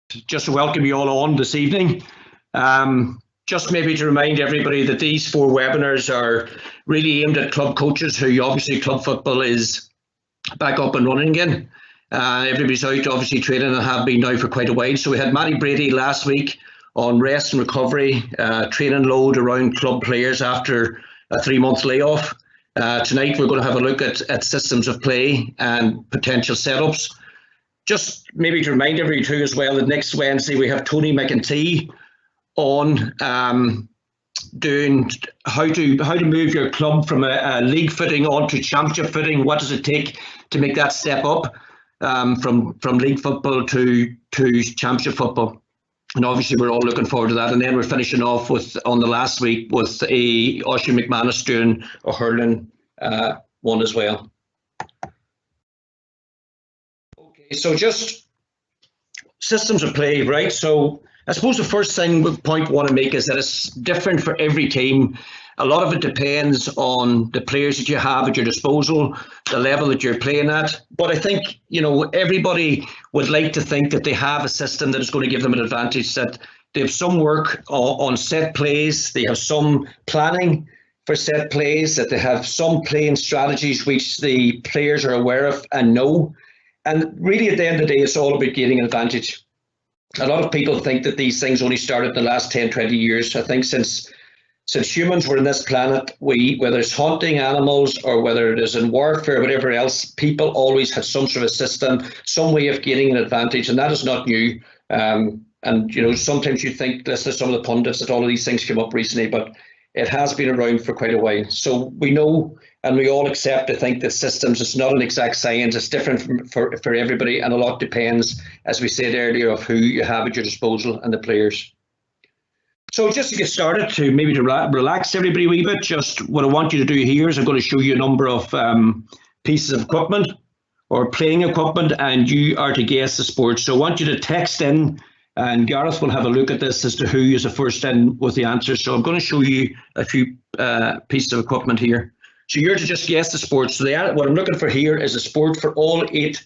just to welcome you all on this evening. Just maybe to remind everybody that these 4 webinars are really aimed at club coaches who obviously club football is back up and running again. Everybody's out obviously training and have been now for quite a while. So we had Matty Brady last week on rest and recovery, training load around club players after a 3-month layoff. Tonight we're going to have a look at systems of play and potential setups. Just maybe to remind everybody too as well that next Wednesday we have Tony McEntee on doing how to move your club from a league footing on to championship footing. What does it take to make that step up from league football to championship football? And obviously we're all looking forward to that. And then we're finishing off on the last week with Oisin McManus doing a hurling one as well. Okay, so just systems of play, right? So I suppose the first point we want to make is that it's different for every team. A lot of it depends on the players that you have at your disposal, the level that you're playing at. But I think, everybody would like to think that they have a system that is going to give them an advantage, that they have some work on set plays, they have some planning for set plays, that they have some playing strategies which the players are aware of and know. And really at the end of the day, it's all about gaining an advantage. A lot of people think that these things only started in the last 10, 20 years. I think since humans were on this planet, whether it's hunting animals or whether it is in warfare or whatever else, people always had some sort of system, some way of gaining an advantage, and that is not new. And sometimes you think, listen to some of the pundits, that all of these things came up recently, but it has been around for quite a while. So we know and we all accept, I think, that systems, it's not an exact science, it's different for everybody, and a lot depends, as we said earlier, of who you have at your disposal and the players. So just to get started, to relax everybody a wee bit, just what I want you to do here is I'm going to show you a number of pieces of equipment or playing equipment, and you are to guess the sport. So I want you to text in, and Gareth will have a look at this as to who is the first in with the answers. So I'm going to show you a few pieces of equipment here. So you're to just guess the sport. So what I'm looking for here is a sport for all 8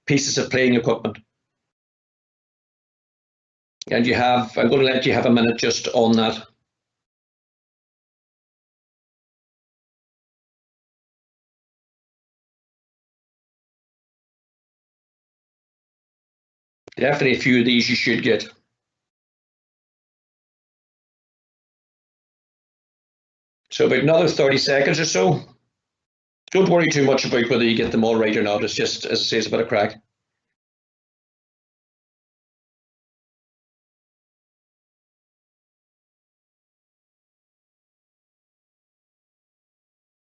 pieces of playing equipment. And I'm going to let you have a minute just on that. Definitely a few of these you should get. So about another 30 seconds or so. Don't worry too much about whether you get them all right or not. It's just, as I say, it's a bit of crack.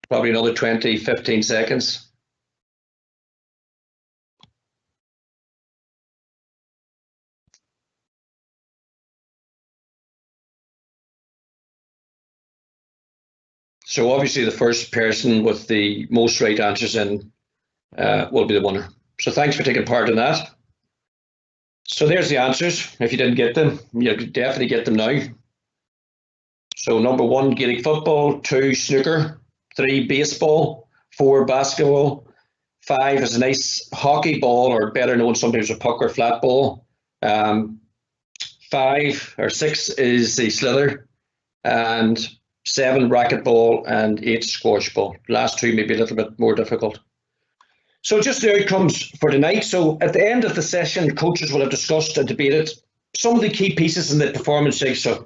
Probably another 20, 15 seconds. So obviously the first person with the most right answers in will be the winner. So thanks for taking part in that. So there's the answers. If you didn't get them, you'll definitely get them now. So number 1, Gaelic football, 2, snooker, 3, baseball, 4, basketball, 5 is a nice hockey ball, or better known sometimes as a puck or flat ball. 5 or 6 is the slither, and 7 racquetball, and 8 squash ball. Last 2 may be a little bit more difficult. So just the outcomes for tonight. So at the end of the session, coaches will have discussed and debated some of the key pieces in the performance jigsaw,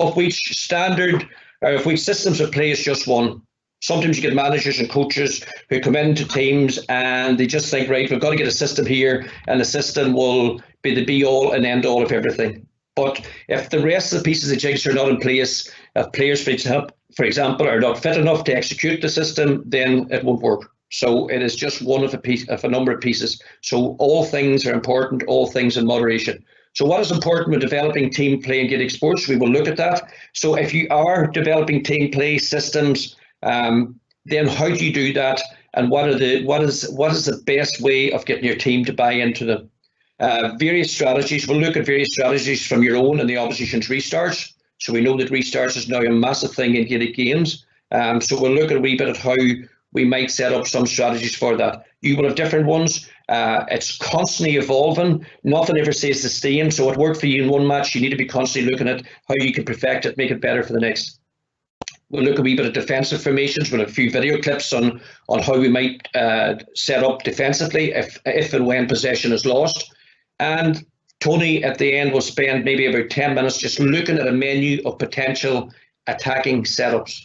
of which systems of play is just one. Sometimes you get managers and coaches who come into teams and they just think, right, we've got to get a system here, and the system will be the be-all and end-all of everything. But if the rest of the pieces of jigsaw are not in place, if players, for example, are not fit enough to execute the system, then it won't work. So it is just one of a number of pieces. So all things are important, all things in moderation. So what is important with developing team play in Gaelic sports? We will look at that. So if you are developing team play systems, then how do you do that? And what is the best way of getting your team to buy into them? Various strategies. We'll look at various strategies from your own and the opposition's restarts. So we know that restarts is now a massive thing in Gaelic games. So we'll look at a wee bit at how we might set up some strategies for that. You will have different ones. It's constantly evolving. Nothing ever stays the same. So what worked for you in one match, you need to be constantly looking at how you can perfect it, make it better for the next. We'll look a wee bit at defensive formations with a few video clips on how we might set up defensively if and when possession is lost. And Tony at the end will spend maybe about 10 minutes just looking at a menu of potential attacking setups.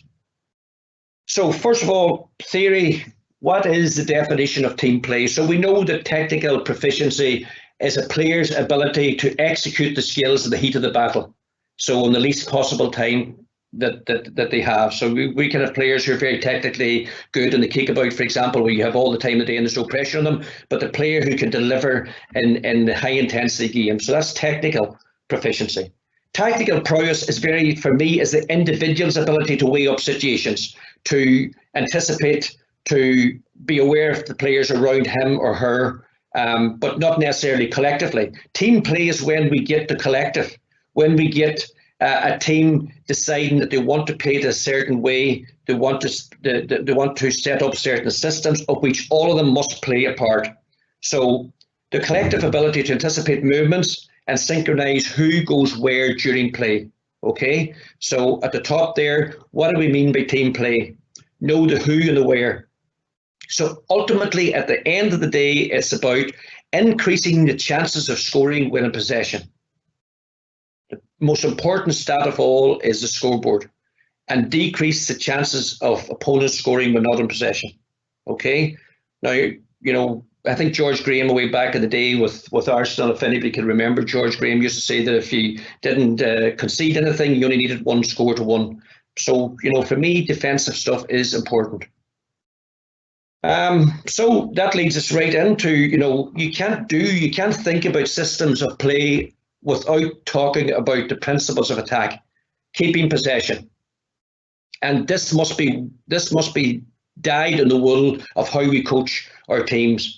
So first of all, theory, what is the definition of team play? So we know that technical proficiency is a player's ability to execute the skills in the heat of the battle. So in the least possible time that they have. So we can have players who are very technically good in the kickabout, for example, where you have all the time of the day and there's no pressure on them, but the player who can deliver in the high intensity game. So that's technical proficiency. Tactical prowess is for me, is the individual's ability to weigh up situations, to anticipate, to be aware of the players around him or her, but not necessarily collectively. Team play is when we get the collective, when we get a team deciding that they want to play it a certain way, they want to set up certain systems of which all of them must play a part. So the collective ability to anticipate movements and synchronize who goes where during play. Okay, so at the top there, what do we mean by team play? Know the who and the where. So ultimately, at the end of the day, it's about increasing the chances of scoring when in possession. The most important stat of all is the scoreboard, and decrease the chances of opponents scoring when not in possession. Okay, now, I think George Graham way back in the day with Arsenal, if anybody can remember, George Graham used to say that if you didn't concede anything, you only needed one score to win. So, for me, defensive stuff is important. So that leads us right into, you can't think about systems of play without talking about the principles of attack, keeping possession. And this must be dyed in the wool of how we coach our teams.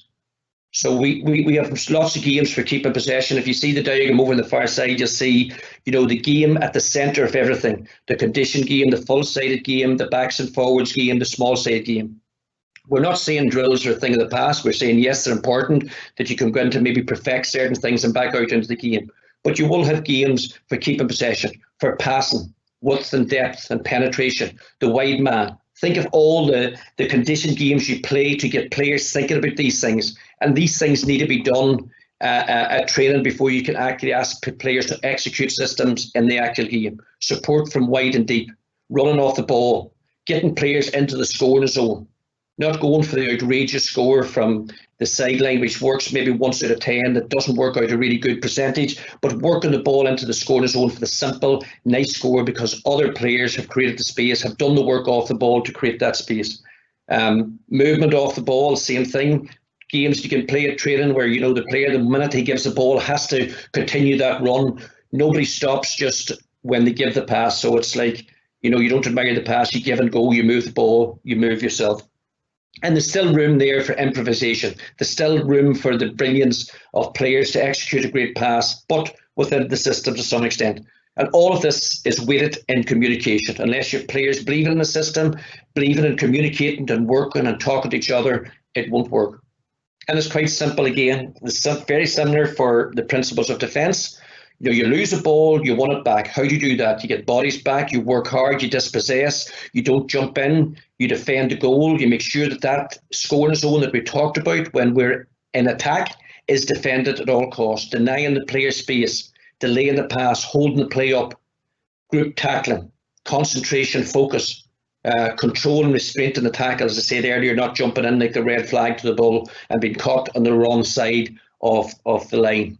So we have lots of games for keeping possession. If you see the diagram over on the far side, you'll see, the game at the centre of everything. The condition game, the full-sided game, the backs and forwards game, the small-sided game. We're not saying drills are a thing of the past. We're saying, yes, they're important, that you can go into maybe perfect certain things and back out into the game. But you will have games for keeping possession, for passing, width and depth and penetration, the wide man. Think of all the conditioned games you play to get players thinking about these things. And these things need to be done at training before you can actually ask players to execute systems in the actual game. Support from wide and deep, running off the ball, getting players into the scoring zone. Not going for the outrageous score from the sideline, which works maybe once out of 10, that doesn't work out a really good percentage, but working the ball into the scoring zone for the simple, nice score because other players have created the space, have done the work off the ball to create that space. Movement off the ball, same thing. Games you can play at training where, the player, the minute he gives the ball, has to continue that run. Nobody stops just when they give the pass. So it's like, you don't admire the pass, you give and go, you move the ball, you move yourself. And there's still room there for improvisation. There's still room for the brilliance of players to execute a great pass, but within the system to some extent. And all of this is weighted in communication. Unless your players believe in the system, believing in communicating and working and talking to each other, it won't work. And it's quite simple again. It's very similar for the principles of defence. You lose a ball, you want it back. How do you do that? You get bodies back, you work hard, you dispossess, you don't jump in, you defend the goal, you make sure that scoring zone that we talked about when we're in attack is defended at all costs, denying the player space, delaying the pass, holding the play up, group tackling, concentration, focus, control and restraint in the tackle, as I said earlier, not jumping in like the red flag to the ball and being caught on the wrong side of the line.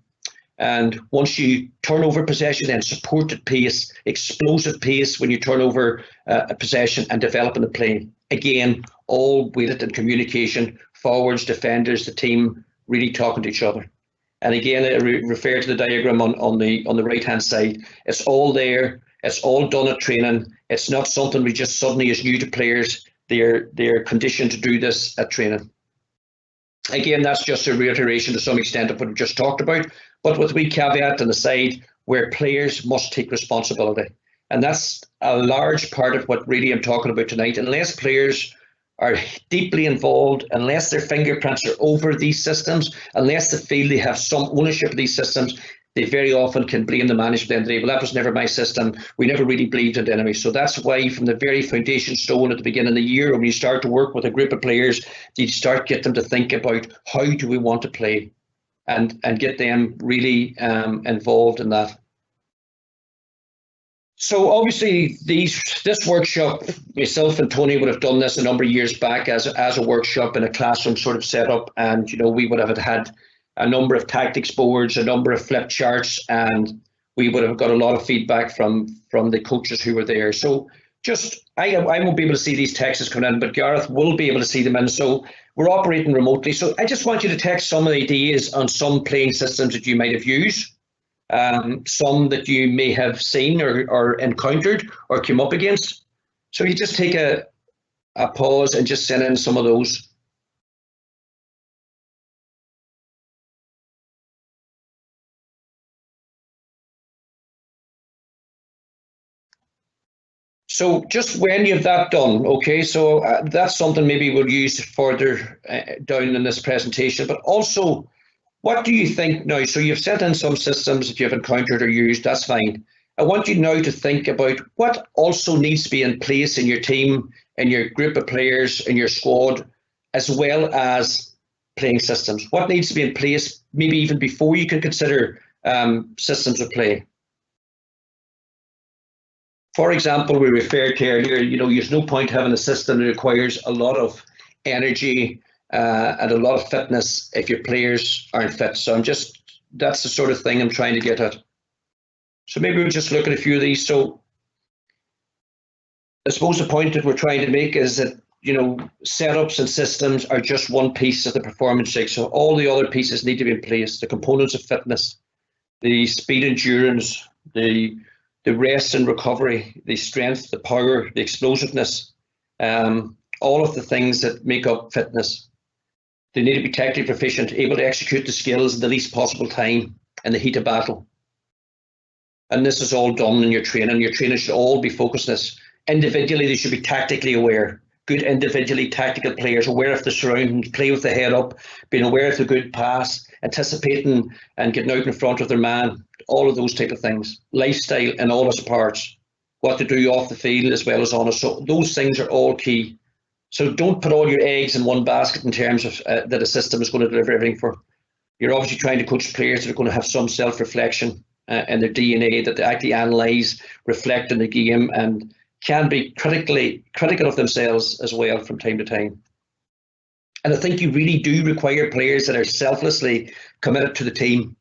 And once you turn over possession, then supported pace, explosive pace when you turn over a possession and developing the play. Again, all weighted in communication, forwards, defenders, the team really talking to each other. And again, I refer to the diagram on the right-hand side. It's all there. It's all done at training. It's not something we just suddenly is new to players. They're conditioned to do this at training. Again, that's just a reiteration to some extent of what we just talked about, but with a wee caveat on the side where players must take responsibility. And that's a large part of what really I'm talking about tonight. Unless players are deeply involved, unless their fingerprints are over these systems, unless they feel they have some ownership of these systems, they very often can blame the management at the end of the day. Well, that was never my system. We never really believed in it anyway. So that's why from the very foundation stone at the beginning of the year, when you start to work with a group of players, you start get them to think about how do we want to play, and get them really involved in that. So obviously this workshop, myself and Tony would have done this a number of years back as a workshop in a classroom sort of setup, and we would have had a number of tactics boards, a number of flip charts, and we would have got a lot of feedback from the coaches who were there. So just I won't be able to see these texts coming in, but Gareth will be able to see them in. So we're operating remotely. So I just want you to text some ideas on some playing systems that you might have used. Some that you may have seen or encountered or came up against. So you just take a pause and just send in some of those. So just when you've that done, okay, so that's something maybe we'll use further down in this presentation, but also, what do you think now? So you've sent in some systems that you've encountered or used, that's fine. I want you now to think about what also needs to be in place in your team, in your group of players, in your squad, as well as playing systems. What needs to be in place, maybe even before you can consider systems of play? For example, we referred to earlier, there's no point having a system that requires a lot of energy and a lot of fitness if your players aren't fit. So that's the sort of thing I'm trying to get at. So maybe we'll just look at a few of these. So I suppose the point that we're trying to make is that, setups and systems are just one piece of the performance jigsaw. So all the other pieces need to be in place. The components of fitness, the speed endurance, the rest and recovery, the strength, the power, the explosiveness, all of the things that make up fitness. They need to be technically proficient, able to execute the skills in the least possible time in the heat of battle. And this is all done in your training. Your training should all be focused on this. Individually, they should be tactically aware. Good individually tactical players, aware of the surroundings, play with the head up, being aware of the good pass, anticipating and getting out in front of their man, all of those type of things. Lifestyle in all its parts, what to do off the field as well as on it. So those things are all key. So don't put all your eggs in one basket in terms of that a system is going to deliver everything for. You're obviously trying to coach players that are going to have some self-reflection in their DNA, that they actually analyse, reflect in the game, and can be critical of themselves as well from time to time. And I think you really do require players that are selflessly committed to the team.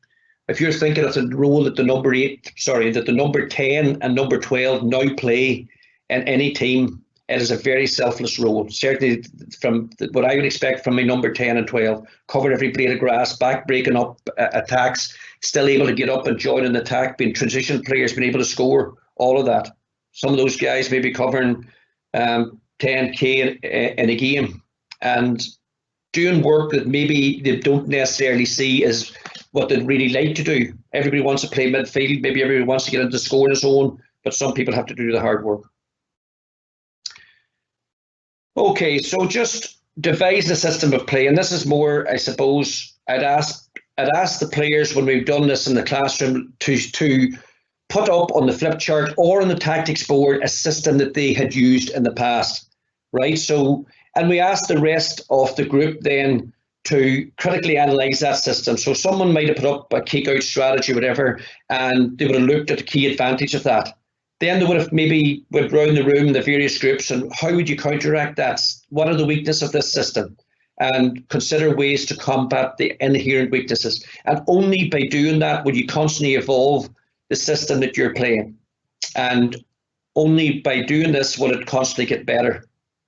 If you're thinking of the role that the number 10 and number 12 now play in any team, it is a very selfless role. Certainly from what I would expect from my number 10 and 12, cover every blade of grass, back breaking up attacks, still able to get up and join an attack, being transition players, being able to score, all of that. Some of those guys may be covering 10K in a game and doing work that maybe they don't necessarily see as what they'd really like to do. Everybody wants to play midfield, maybe everybody wants to get into the scoring zone, but some people have to do the hard work. Okay, so just devise a system of play, and this is more, I suppose, I'd ask the players when we've done this in the classroom to put up on the flip chart or on the tactics board a system that they had used in the past, right? So, and we asked the rest of the group then to critically analyse that system. So someone might have put up a kickout strategy, whatever, and they would have looked at the key advantage of that. Then they would have maybe went round the room, the various groups, and how would you counteract that? What are the weaknesses of this system? And consider ways to combat the inherent weaknesses. And only by doing that would you constantly evolve the system that you're playing. And only by doing this will it constantly get better.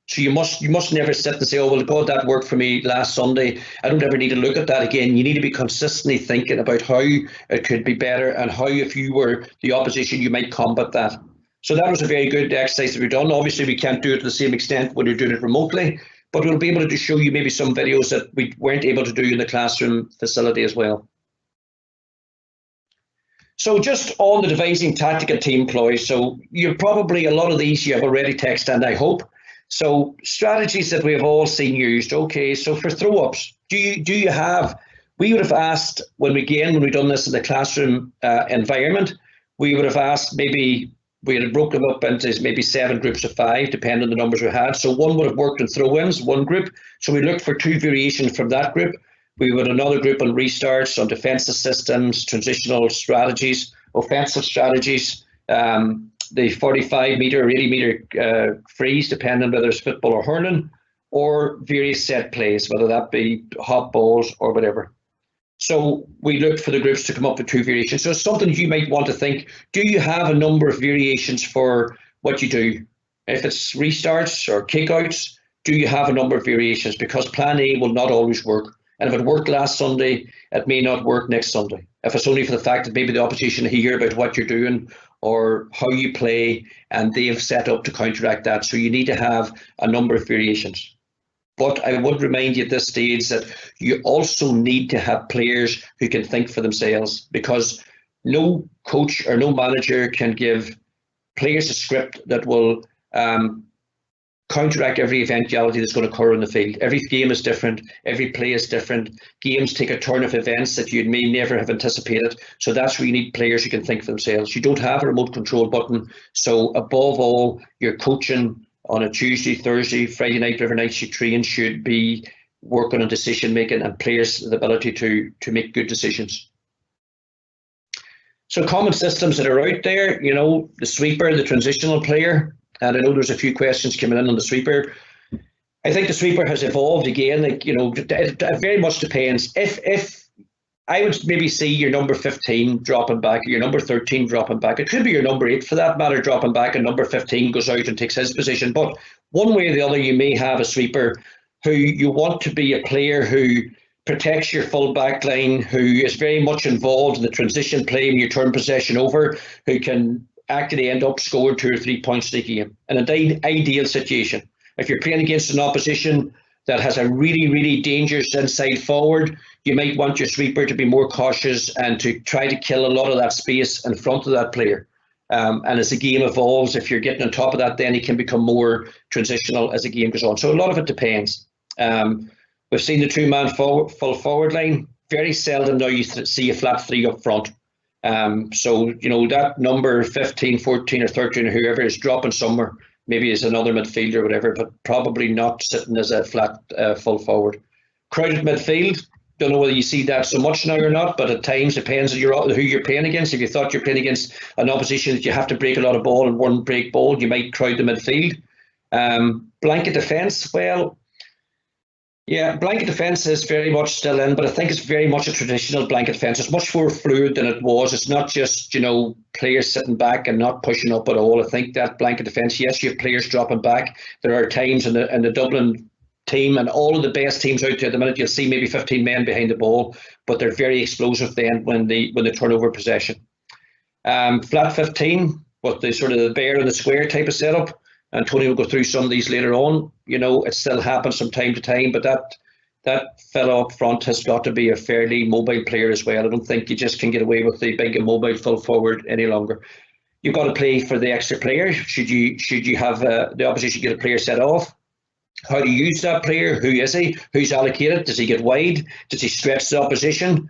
So you must never sit and say, oh, well, God, that worked for me last Sunday. I don't ever need to look at that again. You need to be consistently thinking about how it could be better and how, if you were the opposition, you might combat that. So that was a very good exercise that we've done. Obviously, we can't do it to the same extent when you're doing it remotely, but we'll be able to show you maybe some videos that we weren't able to do in the classroom facility as well. So just on the devising tactical team ploys, so you're probably, a lot of these you have already texted, and I hope. So strategies that we have all seen used. Okay, so for throw-ups, do you have? We would have asked when we done this in the classroom environment, we would have asked maybe we had broken them up into maybe 7 groups of 5, depending on the numbers we had. So one would have worked on throw-ins, one group. So we looked for 2 variations from that group. We would another group on restarts, on defensive systems, transitional strategies, offensive strategies, the 45-metre or 80-metre freeze, depending on whether it's football or hurling, or various set plays, whether that be hot balls or whatever. So we looked for the groups to come up with 2 variations. So it's something you might want to think, do you have a number of variations for what you do? If it's restarts or kickouts, do you have a number of variations? Because plan A will not always work. And if it worked last Sunday, it may not work next Sunday. If it's only for the fact that maybe the opposition hear about what you're doing or how you play, and they've set up to counteract that. So you need to have a number of variations. But I would remind you at this stage that you also need to have players who can think for themselves, because no coach or no manager can give players a script that will counteract every eventuality that's going to occur on the field. Every game is different. Every play is different. Games take a turn of events that you may never have anticipated. So that's where you need players who can think for themselves. You don't have a remote control button. So above all, your coaching on a Tuesday, Thursday, Friday night, whatever nights you train should be working on decision making and players the ability to make good decisions. So common systems that are out there, the sweeper, the transitional player, and I know there's a few questions coming in on the sweeper. I think the sweeper has evolved again. It very much depends. If I would maybe see your number 15 dropping back, your number 13 dropping back. It could be your number 8 for that matter dropping back, and number 15 goes out and takes his position. But one way or the other, you may have a sweeper who you want to be a player who protects your full back line, who is very much involved in the transition play when you turn possession over, who can actually end up scoring 2 or 3 points in a game. In an ideal situation, if you're playing against an opposition that has a really, really dangerous inside forward, you might want your sweeper to be more cautious and to try to kill a lot of that space in front of that player. And as the game evolves, if you're getting on top of that, then it can become more transitional as the game goes on. So a lot of it depends. We've seen the 2-man full forward line. Very seldom now you see a flat 3 up front. So, that number 15, 14 or 13 or whoever is dropping somewhere, maybe as another midfielder or whatever, but probably not sitting as a flat full forward. Crowded midfield, don't know whether you see that so much now or not, but at times depends on who you're playing against. If you thought you're playing against an opposition that you have to break a lot of ball and one break ball, you might crowd the midfield. Blanket defence, well, yeah, blanket defence is very much still in, but I think it's very much a traditional blanket defence. It's much more fluid than it was. It's not just, players sitting back and not pushing up at all. I think that blanket defence, yes, you have players dropping back. There are times in the Dublin team and all of the best teams out there at the minute, you'll see maybe 15 men behind the ball, but they're very explosive then when they turn over possession. Flat 15, with the sort of the bear in the square type of setup. And Tony will go through some of these later on. It still happens from time to time, but that fellow up front has got to be a fairly mobile player as well. I don't think you just can get away with the big and mobile full forward any longer. You've got to play for the extra player. Should you have the opposition get a player set off? How to use that player? Who is he? Who's allocated? Does he get wide? Does he stretch the opposition?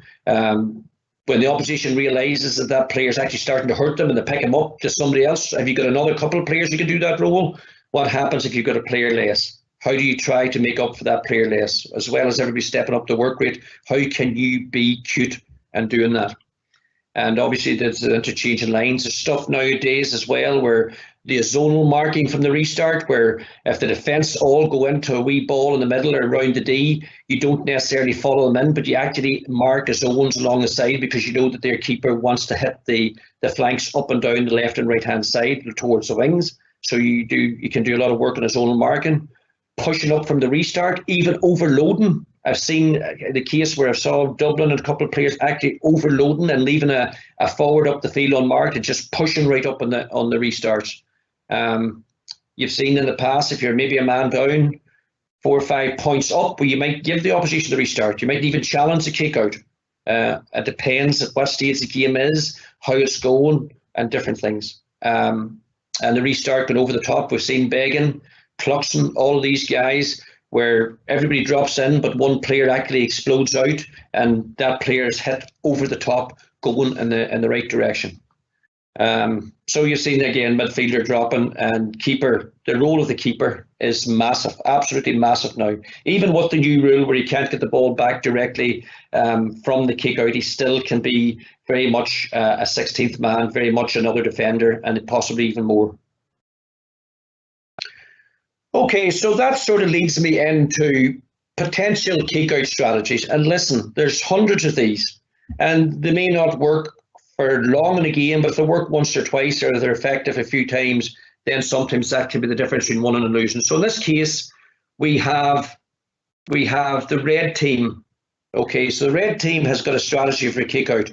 When the opposition realises that player is actually starting to hurt them and they pick him up to somebody else, have you got another couple of players who can do that role? What happens if you've got a player less? How do you try to make up for that player less? As well as everybody stepping up the work rate, how can you be cute and doing that? And obviously there's the interchanging lines. There's stuff nowadays as well where the zonal marking from the restart, where if the defence all go into a wee ball in the middle or around the D, you don't necessarily follow them in, but you actually mark the zones along the side because you know that their keeper wants to hit the flanks up and down the left and right hand side towards the wings. So you can do a lot of work on a zonal marking. Pushing up from the restart, even overloading. I've seen the case where I saw Dublin and a couple of players actually overloading and leaving a forward up the field unmarked and just pushing right up on the restarts. You've seen in the past, if you're maybe a man down, 4 or 5 points up, where you might give the opposition the restart. You might even challenge the kick out. It depends at what stage the game is, how it's going, and different things. And the restart going over the top, we've seen begging. Cluxon, all of these guys, where everybody drops in, but one player actually explodes out, and that player is hit over the top, going in the right direction. So you've seen again midfielder dropping, and keeper. The role of the keeper is massive, absolutely massive now. Even with the new rule where he can't get the ball back directly from the kick out, he still can be very much a 16th man, very much another defender, and possibly even more. Okay, so that sort of leads me into potential kick-out strategies. And listen, there's hundreds of these, and they may not work for long in a game, but if they work once or twice, or they're effective a few times, then sometimes that can be the difference between winning and losing. So in this case, we have the red team. Okay, so the red team has got a strategy for a kick-out.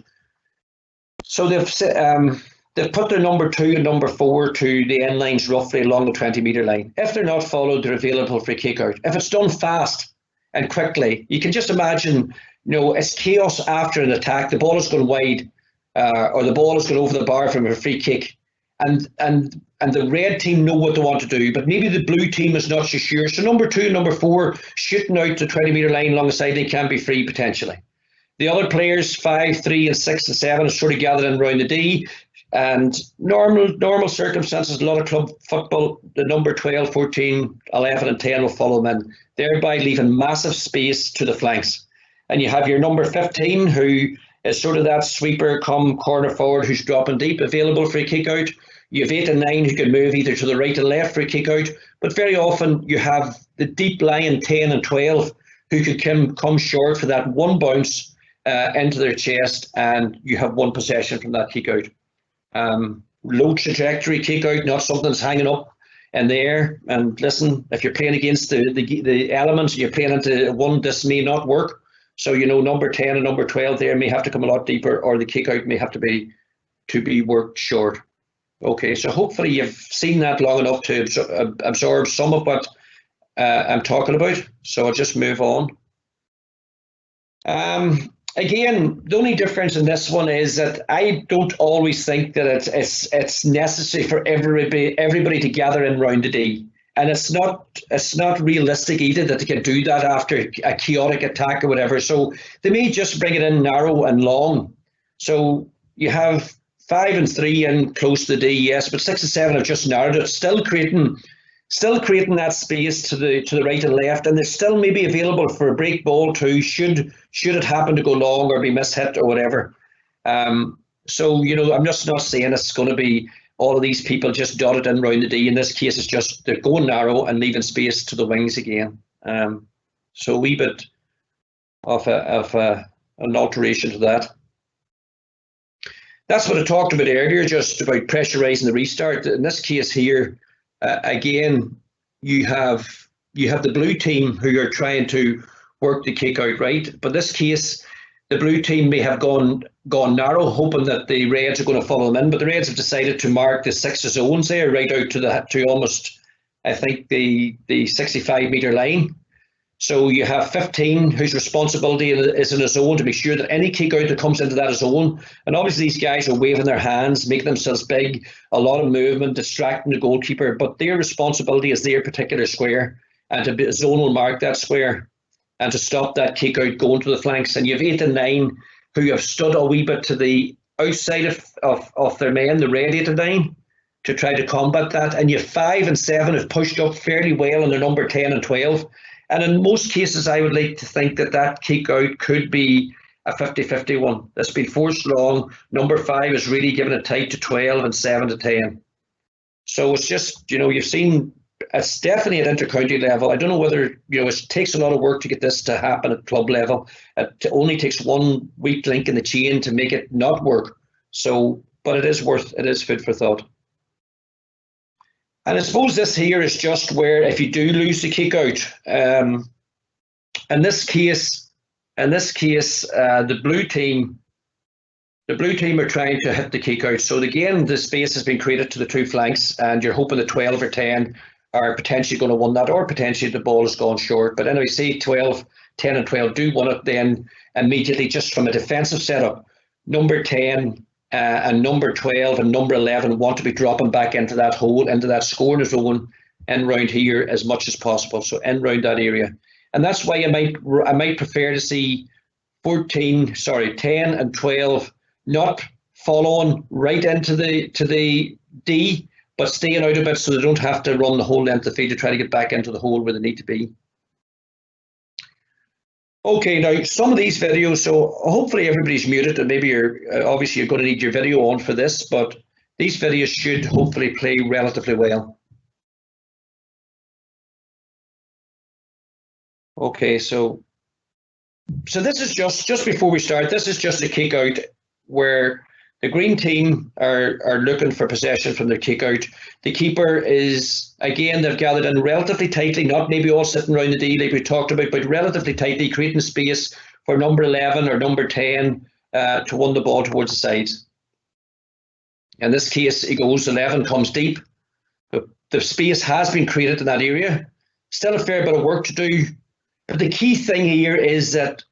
So they've put their number 2 and number 4 to the end lines roughly along the 20-metre line. If they're not followed, they're available for a kick-out. If it's done fast and quickly, you can just imagine, it's chaos after an attack. The ball is going wide, or the ball is going over the bar from a free kick, and the red team know what they want to do, but maybe the blue team is not so sure. So number 2 and number 4 shooting out the 20-metre line along the side, they can be free potentially. The other players, 5, 3, and 6 and 7, are sort of gathered in around the D. And normal circumstances, a lot of club football, the number 12, 14, 11 and 10 will follow them in, thereby leaving massive space to the flanks. And you have your number 15, who is sort of that sweeper come corner forward who's dropping deep, available for a kick out. You have 8 and 9 who can move either to the right or left for a kick out. But very often you have the deep lying 10 and 12 who could come short for that one bounce into their chest, and you have one possession from that kick out. Low trajectory kick out, not something that's hanging up in the air. And listen, if you're playing against the elements, you're playing into one, this may not work. So number 10 and number 12 there may have to come a lot deeper, or the kick out may have to be worked short. Okay, so hopefully you've seen that long enough to absorb some of what I'm talking about. So I'll just move on. Again, the only difference in this one is that I don't always think that it's necessary for everybody to gather in round the D, and it's not realistic either that they can do that after a chaotic attack or whatever. So they may just bring it in narrow and long. So you have 5 and 3 in close to the D, yes, but 6 and 7 have just narrowed it, still creating that space to the right and left, and they're still maybe available for a break ball too, should it happen to go long or be mishit or whatever. So I'm just not saying it's going to be all of these people just dotted in round the D. In this case, it's just they're going narrow and leaving space to the wings again. So a wee bit of an alteration to that. That's what I talked about earlier, just about pressurising the restart. In this case here, again, you have the blue team who are trying to work the kick out, right? But in this case, the blue team may have gone narrow, hoping that the reds are going to follow them in. But the reds have decided to mark the 6 zones there, right out to almost, I think, the 65-metre line. So you have 15 whose responsibility is in a zone to make sure that any kick out that comes into that zone, and obviously these guys are waving their hands, making themselves big, a lot of movement, distracting the goalkeeper, but their responsibility is their particular square, and the zone will mark that square and to stop that kick out going to the flanks. And you have 8 and 9 who have stood a wee bit to the outside of their men, the red 8 and 9, to try to combat that. And you have 5 and 7 have pushed up fairly well in their number 10 and 12. And in most cases, I would like to think that kick out could be a 50-50 one. That's been forced long. Number 5 is really giving it tight to 12 and 7 to 10. So it's just, you've seen, it's definitely at intercounty level. I don't know whether, it takes a lot of work to get this to happen at club level. It only takes one weak link in the chain to make it not work. So, but it is food for thought. And I suppose this here is just where if you do lose the kick out, in this case, the blue team are trying to hit the kick out. So again, the space has been created to the two flanks, and you're hoping that 12 or 10 are potentially going to win that, or potentially the ball has gone short. But anyway, say 10 and 12 do win it, then immediately just from a defensive setup, number 10 and number 12 and number 11 want to be dropping back into that hole, into that scoring zone, in round here as much as possible. So in round that area. And that's why I might prefer to see 10 and 12 not following right into the D, but staying out a bit so they don't have to run the whole length of the field to try to get back into the hole where they need to be. Okay, now some of these videos, so hopefully everybody's muted, and maybe obviously you're going to need your video on for this, but these videos should hopefully play relatively well. Okay, so this is just before we start, this is just a kick out where the green team are looking for possession from their kick out. The keeper is, again, they've gathered in relatively tightly, not maybe all sitting around the D like we talked about, but relatively tightly, creating space for number 11 or number 10 to run the ball towards the sides. In this case, it goes 11, comes deep. The space has been created in that area. Still a fair bit of work to do. But the key thing here is that,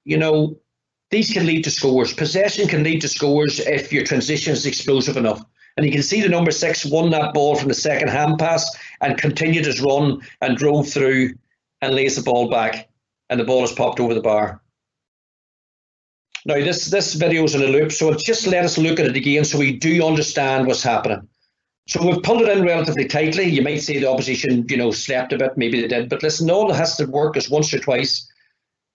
these can lead to scores. Possession can lead to scores if your transition is explosive enough. And you can see the number 6 won that ball from the second hand pass and continued his run and drove through and lays the ball back. And the ball is popped over the bar. Now, this video is in a loop, so just let us look at it again so we do understand what's happening. So we've pulled it in relatively tightly. You might say the opposition, slept a bit. Maybe they did. But listen, all that has to work is once or twice.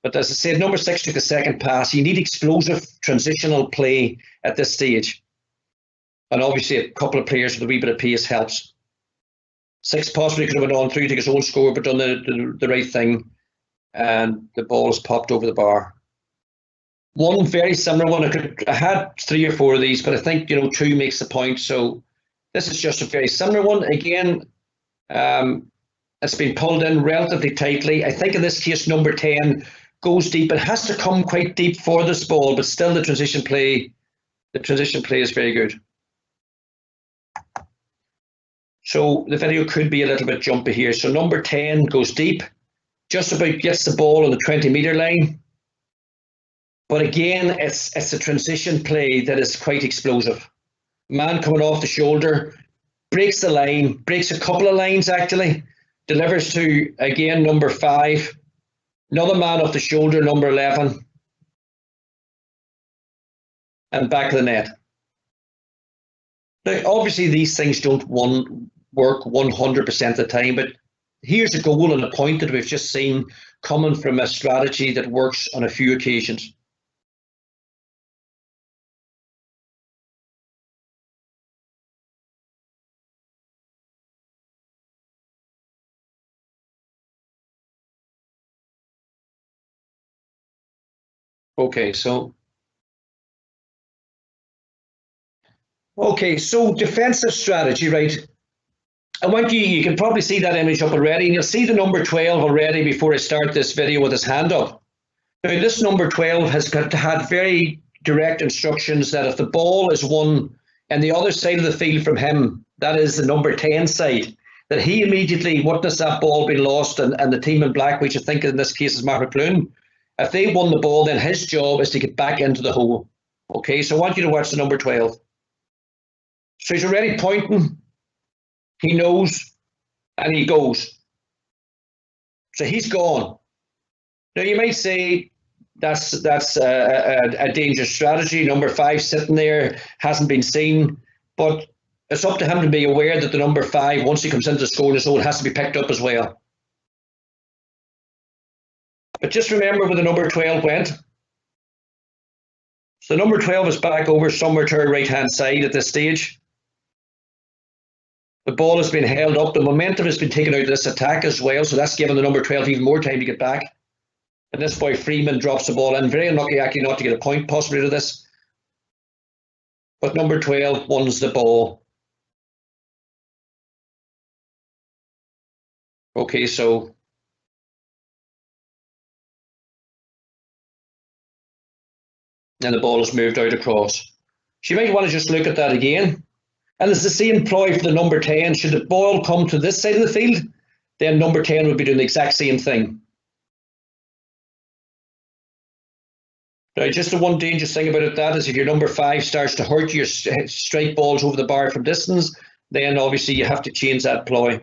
But as I said, number 6 took the second pass. You need explosive transitional play at this stage. And obviously a couple of players with a wee bit of pace helps. 6 possibly could have went on through, take his own score, but done the right thing. And the ball is popped over the bar. One very similar one. I had 3 or 4 of these, but I think, 2 makes the point. So this is just a very similar one. Again, it's been pulled in relatively tightly. I think in this case, number 10 goes deep. It has to come quite deep for this ball, but still the transition play is very good. So the video could be a little bit jumpy here. So number 10 goes deep, just about gets the ball on the 20-meter line. But again, it's a transition play that is quite explosive. Man coming off the shoulder, breaks the line, breaks a couple of lines actually, delivers to, again, number 5. Another man off the shoulder, number 11. And back of the net. Now, obviously, these things don't work 100% of the time, but here's a goal and a point that we've just seen coming from a strategy that works on a few occasions. Okay, so defensive strategy, right? I want you can probably see that image up already, and you'll see the number 12 already before I start this video with his hand up. Now, this number 12 has had very direct instructions that if the ball is won on the other side of the field from him, that is the number 10 side, that he immediately witnessed that ball being lost, and the team in black, which I think in this case is Mark McClune, if they won the ball, then his job is to get back into the hole. Okay, so I want you to watch the number 12. So he's already pointing, he knows, and he goes. So he's gone. Now you might say that's a dangerous strategy. Number 5 sitting there, hasn't been seen, but it's up to him to be aware that the number 5, once he comes into the scoring zone, has to be picked up as well. But just remember where the number 12 went. So the number 12 is back over somewhere to our right-hand side at this stage. The ball has been held up. The momentum has been taken out of this attack as well, so that's given the number 12 even more time to get back. And this boy Freeman drops the ball in. Very unlucky actually not to get a point possibly to this. But number 12 wins the ball. Okay, so and the ball is moved out across. So you might want to just look at that again. And it's the same ploy for the number 10. Should the ball come to this side of the field, then number 10 would be doing the exact same thing. Now, just the one dangerous thing about it, that is if your number 5 starts to hurt your strike balls over the bar from distance, then obviously you have to change that ploy.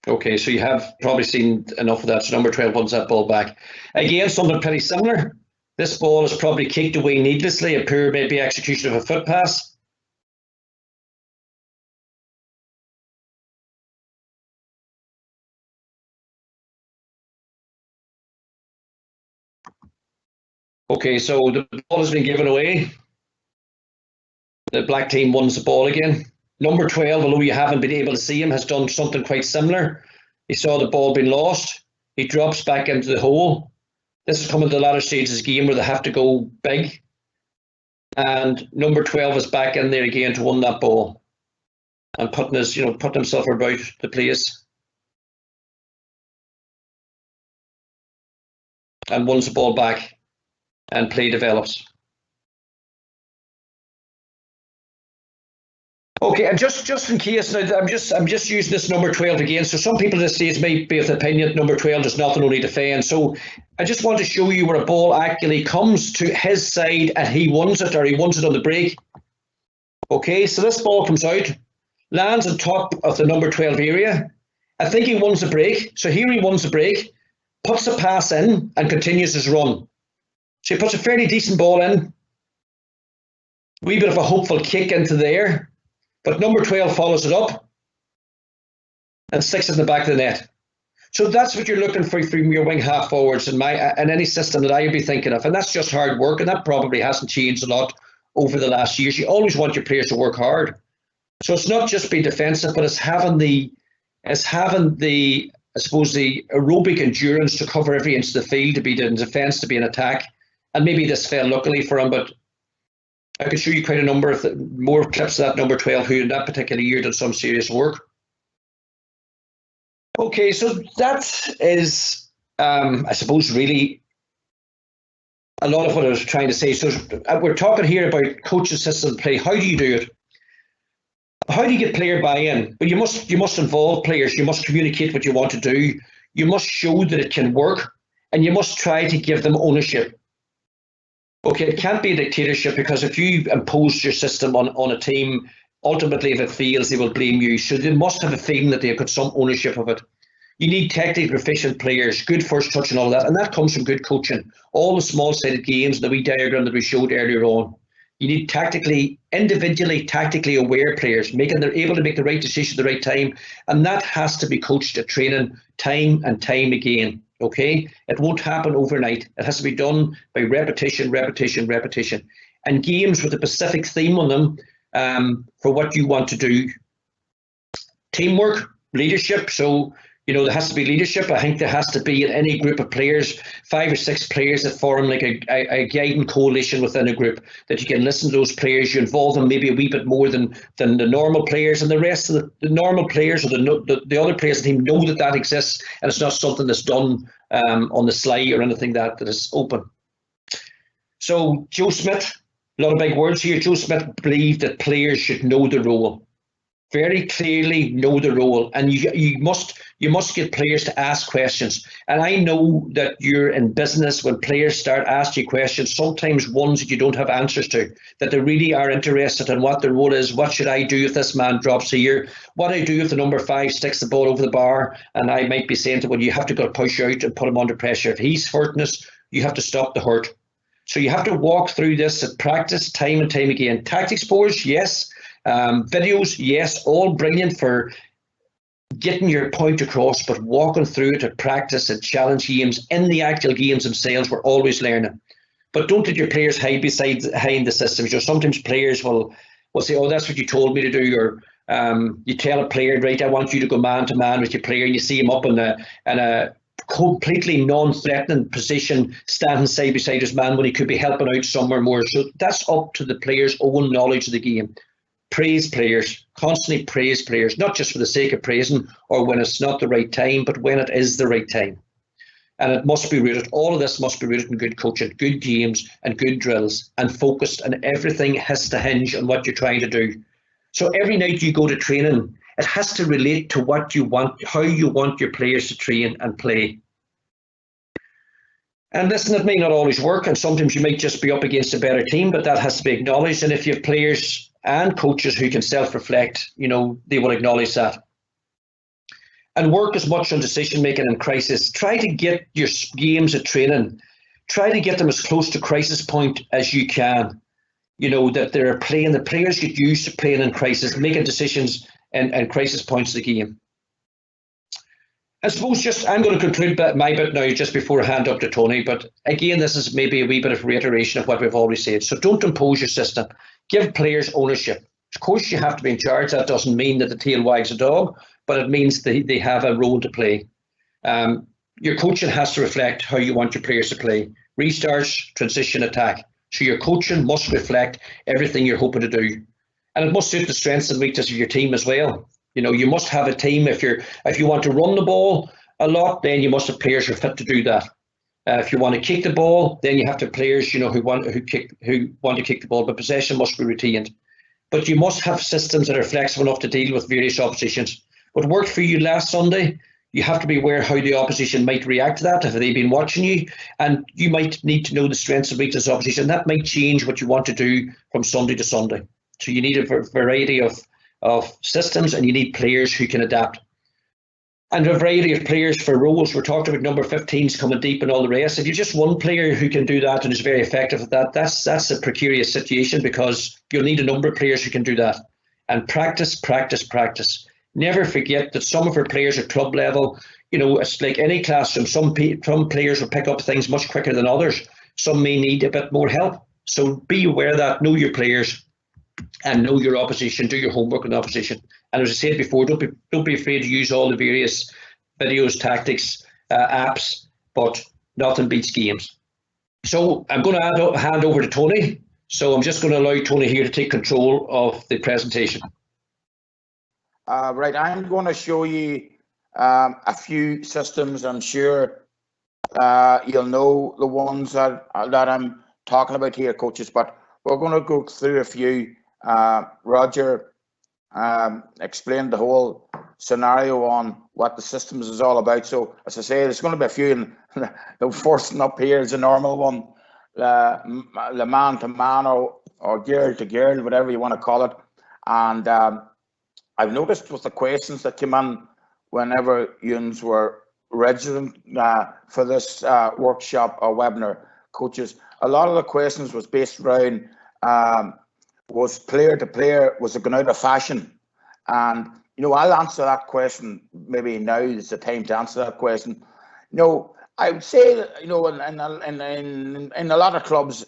Okay, so you have probably seen enough of that. So number 12 wants that ball back. Again, something pretty similar. This ball is probably kicked away needlessly, a poor maybe execution of a foot pass. Okay, so the ball has been given away. The black team wins the ball again. Number 12, although you haven't been able to see him, has done something quite similar. He saw the ball being lost. He drops back into the hole. This is coming to the latter stages of the game where they have to go big. And number 12 is back in there again to win that ball and putting himself about the place. And wins the ball back and play develops. Okay, and just in case, I'm just using this number 12 again. So some people at this stage may be of the opinion that number 12 does nothing, only defend. So I just want to show you where a ball actually comes to his side and he wins it, or he wins it on the break. Okay, so this ball comes out, lands on top of the number 12 area. I think he wins the break. So here he wins the break, puts a pass in and continues his run. So he puts a fairly decent ball in. Wee bit of a hopeful kick into there. But number 12 follows it up and sticks it in the back of the net. So that's what you're looking for from your wing half forwards in any system that I would be thinking of. And that's just hard work. And that probably hasn't changed a lot over the last years. You always want your players to work hard. So it's not just being defensive, but it's having the I suppose, the aerobic endurance to cover every inch of the field, to be in defence, to be in attack. And maybe this fell luckily for him, but I could show you quite a number of more clips of that number 12 who in that particular year did some serious work. Okay, so that is, I suppose, really a lot of what I was trying to say. So we're talking here about coaching system play. How do you do it? How do you get player buy-in? Well, you must involve players. You must communicate what you want to do. You must show that it can work, and you must try to give them ownership. Okay, it can't be a dictatorship, because if you impose your system on a team, ultimately if it fails, they will blame you. So they must have a feeling that they've got some ownership of it. You need technically proficient players, good first touch and all that, and that comes from good coaching. All the small-sided games, the wee diagram that we showed earlier on. You need individually tactically aware players, they're able to make the right decision at the right time, and that has to be coached at training time and time again. Okay, it won't happen overnight. It has to be done by repetition, repetition, repetition, and games with a specific theme on them for what you want to do. Teamwork, leadership. So there has to be leadership. I think there has to be in any group of players 5 or 6 players that form like a guiding coalition within a group, that you can listen to those players. You involve them maybe a wee bit more than the normal players, and the rest of the normal players or the other players of the team know that exists, and it's not something that's done on the sly or anything that is open. So Joe Smith, a lot of big words here. Joe Smith believed that players should know the role. Very clearly know the role, and you must get players to ask questions. And I know that you're in business when players start asking you questions, sometimes ones that you don't have answers to, that they really are interested in what the role is. What should I do if this man drops here? What do I do if the number 5 sticks the ball over the bar? And I might be saying to him, well, you have to go push out and put him under pressure. If he's hurting us, you have to stop the hurt. So you have to walk through this at practice time and time again. Tactics boards, yes. Videos, yes, all brilliant for getting your point across, but walking through it at practice and challenge games, in the actual games themselves, we're always learning. But don't let your players hide behind the systems. Sometimes players will say, oh, that's what you told me to do, or you tell a player, right, I want you to go man-to-man with your player, and you see him up in a completely non-threatening position, standing side beside his man when he could be helping out somewhere more. So that's up to the player's own knowledge of the game. Praise players, constantly praise players, not just for the sake of praising or when it's not the right time, but when it is the right time. And it must be rooted, all of this must be rooted in good coaching, good games and good drills, and focused, and everything has to hinge on what you're trying to do. So every night you go to training, it has to relate to what you want, how you want your players to train and play. And listen, it may not always work, and sometimes you might just be up against a better team, but that has to be acknowledged. And if you have players and coaches who can self-reflect, they will acknowledge that. and work as much on decision making and crisis. Try to get your games at training, try to get them as close to crisis point as you can. You know, that they're playing, the players get used to playing in crisis, making decisions and crisis points of the game. I suppose I'm going to conclude my bit now just before I hand up to Tony. But again, this is maybe a wee bit of reiteration of what we've already said. So don't impose your system. Give players ownership. Of course, you have to be in charge. That doesn't mean that the tail wags the dog, but it means they have a role to play. Your coaching has to reflect how you want your players to play. Restarts, transition, attack. So your coaching must reflect everything you're hoping to do. And it must suit the strengths and weaknesses of your team as well. You know, you must have a team. If you want to run the ball a lot, then you must have players who are fit to do that. If you want to kick the ball, then you have to have players, you know, who want to kick the ball. But possession must be retained. But you must have systems that are flexible enough to deal with various oppositions. What worked for you last Sunday, you have to be aware how the opposition might react to that. If they've been watching you, and you might need to know the strengths and weaknesses of opposition. That might change what you want to do from Sunday to Sunday. So you need a variety of systems, and you need players who can adapt. And a variety of players for roles. We're talking about number 15s coming deep and all the rest. If you're just one player who can do that and is very effective at that, that's a precarious situation, because you'll need a number of players who can do that. And practice, practice, practice. Never forget that some of our players at club level, you know, it's like any classroom. Some players will pick up things much quicker than others. Some may need a bit more help. So be aware of that. Know your players and know your opposition. Do your homework on the opposition. And as I said before, don't be afraid to use all the various videos, tactics, apps, but nothing beats games. So I'm going to hand over to Tony. So I'm just going to allow Tony here to take control of the presentation. Right, I'm going to show you a few systems. I'm sure you'll know the ones that I'm talking about here, coaches, but we're going to go through a few. Roger explained the whole scenario on what the systems is all about. So, as I say, there's going to be a few, and the first one up here is a normal one, the man-to-man or girl-to-girl, whatever you want to call it. And I've noticed with the questions that came in whenever yous were registering for this workshop or webinar, coaches, a lot of the questions was based around was player to player, was it going out of fashion? And, you know, I'll answer that question. Maybe now is the time to answer that question. You know, I would say that, you know, in a lot of clubs,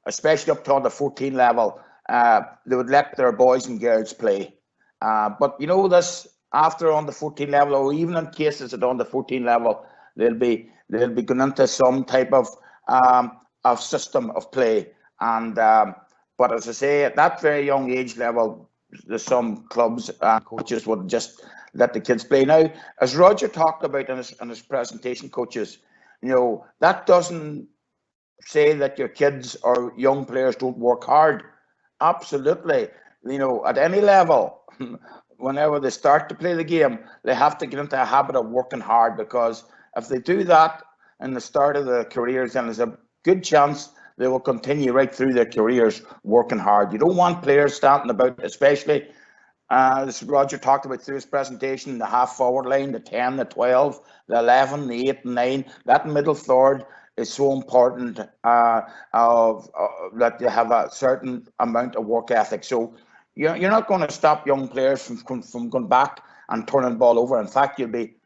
especially up to the 14 level, they would let their boys and girls play. But, you know, this after on the 14 level, or even in cases that on the 14 level, they'll be going into some type of system of play. And but as I say, at that very young age level, there's some clubs and coaches would just let the kids play. Now, as Roger talked about in his presentation, coaches, you know, that doesn't say that your kids or young players don't work hard. Absolutely. You know, at any level, whenever they start to play the game, they have to get into a habit of working hard, because if they do that in the start of their careers, then there's a good chance they will continue right through their careers working hard. You don't want players standing about, especially as Roger talked about through his presentation, the half forward line, the 10, the 12, the 11, the 8 and 9. That middle third is so important that you have a certain amount of work ethic. So you're not going to stop young players from going back and turning the ball over. In fact, you'll be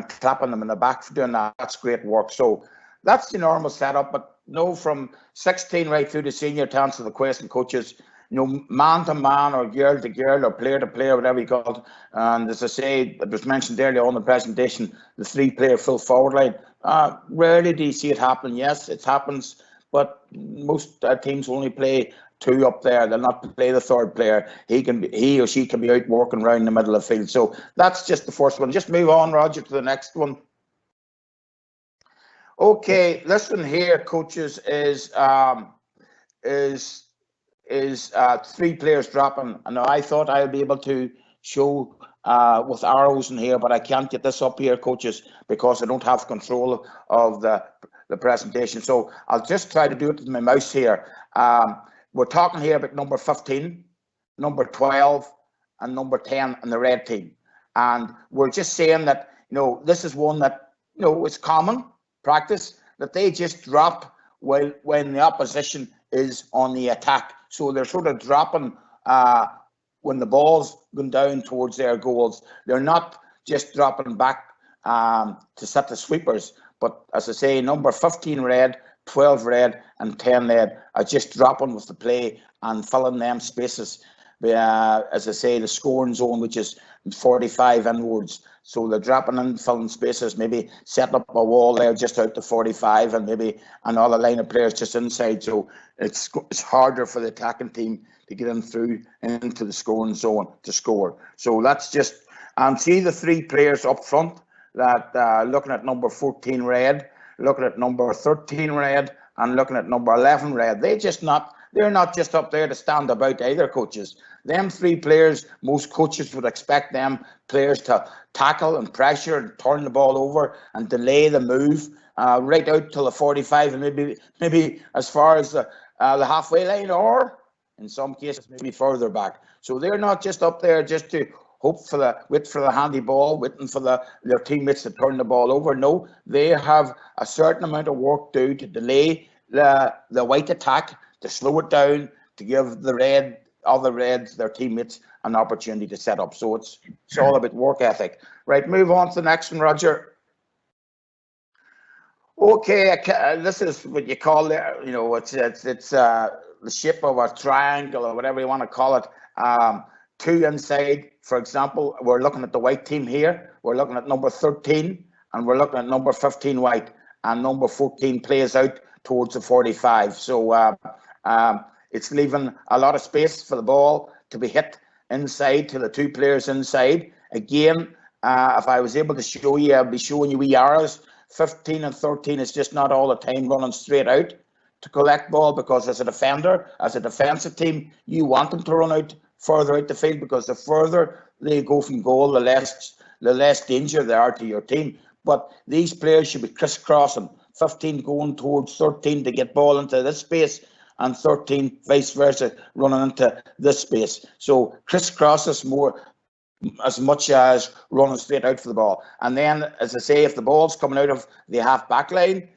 clapping them in the back for doing that. That's great work. So that's the normal setup. But no, from 16 right through the senior, to answer the question, coaches, you know, man to man or girl to girl or player to player, whatever you call it. And as I say, it was mentioned earlier on the presentation, the 3-player full forward line. Rarely do you see it happen. Yes, it happens, but most teams only play 2 up there. They'll not play the 3rd player. He or she can be out working around the middle of the field. So that's just the first one. Just move on, Roger, to the next one. Okay, this one here, coaches, is 3 players dropping. And I thought I'd be able to show with arrows in here, but I can't get this up here, coaches, because I don't have control of the presentation. So I'll just try to do it with my mouse here. We're talking here about number 15, number 12, and number 10 in the red team. And we're just saying that this is one that, it's common practice that they just drop when the opposition is on the attack. So they're sort of dropping when the ball's going down towards their goals. They're not just dropping back to set the sweepers. But as I say, number 15 red, 12 red and 10 red are just dropping with the play and filling them spaces. As I say, the scoring zone, which is 45 inwards. So they're dropping in, filling spaces, maybe setting up a wall there just out to 45 and maybe another line of players just inside. So it's harder for the attacking team to get in through into the scoring zone to score. So that's just, and see the three players up front that looking at number 14 red, looking at number 13 red and looking at number 11 red. They're not just up there to stand about either, coaches. Them three players, most coaches would expect them players to tackle and pressure and turn the ball over and delay the move right out till the 45 and maybe as far as the halfway line, or in some cases maybe further back. So they're not just up there just to wait for the handy ball, waiting for their teammates to turn the ball over. No, they have a certain amount of work to do to delay the white attack, to slow it down, to give the other reds, their teammates, an opportunity to set up. So it's all about work ethic. Right, move on to the next one, Roger. Okay, this is what you call it. It's the shape of a triangle or whatever you want to call it. Two inside, for example, we're looking at the white team here. We're looking at number 13 and we're looking at number 15 white, and number 14 plays out towards the 45. So it's leaving a lot of space for the ball to be hit inside to the two players inside. Again, if I was able to show you, I'd be showing you wee arrows. 15 and 13 is just not all the time running straight out to collect ball, because as a defender, as a defensive team, you want them to run out further out the field, because the further they go from goal, the less danger they are to your team. But these players should be crisscrossing, 15 going towards 13 to get ball into this space, and 13 vice versa running into this space. So crisscrosses more as much as running straight out for the ball. And then, as I say, if the ball's coming out of the half back line,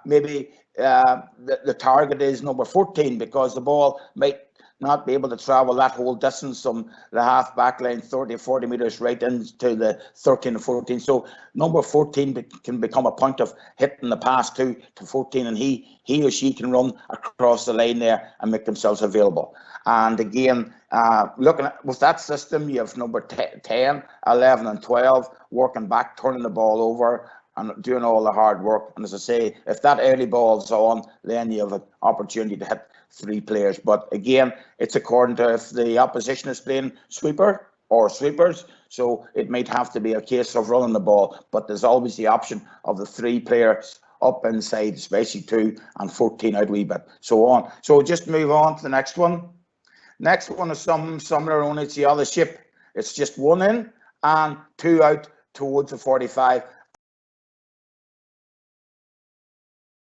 maybe the target is number 14, because the ball might not be able to travel that whole distance from the half back line, 30 or 40 meters right into the 13 or 14. So number 14 can become a point of hitting the pass to 14, and he or she can run across the line there and make themselves available. And again, looking at with that system, you have number 10, 11 and 12 working back, turning the ball over and doing all the hard work. And as I say, if that early ball's on, then you have an opportunity to hit three players. But again, it's according to if the opposition is playing sweeper or sweepers, so it might have to be a case of running the ball, but there's always the option of the three players up inside, especially 2 and 14 out a wee bit, so on. So just move on to the next one. Next one is something similar, only it's the other shape. It's just 1 in and 2 out towards the 45.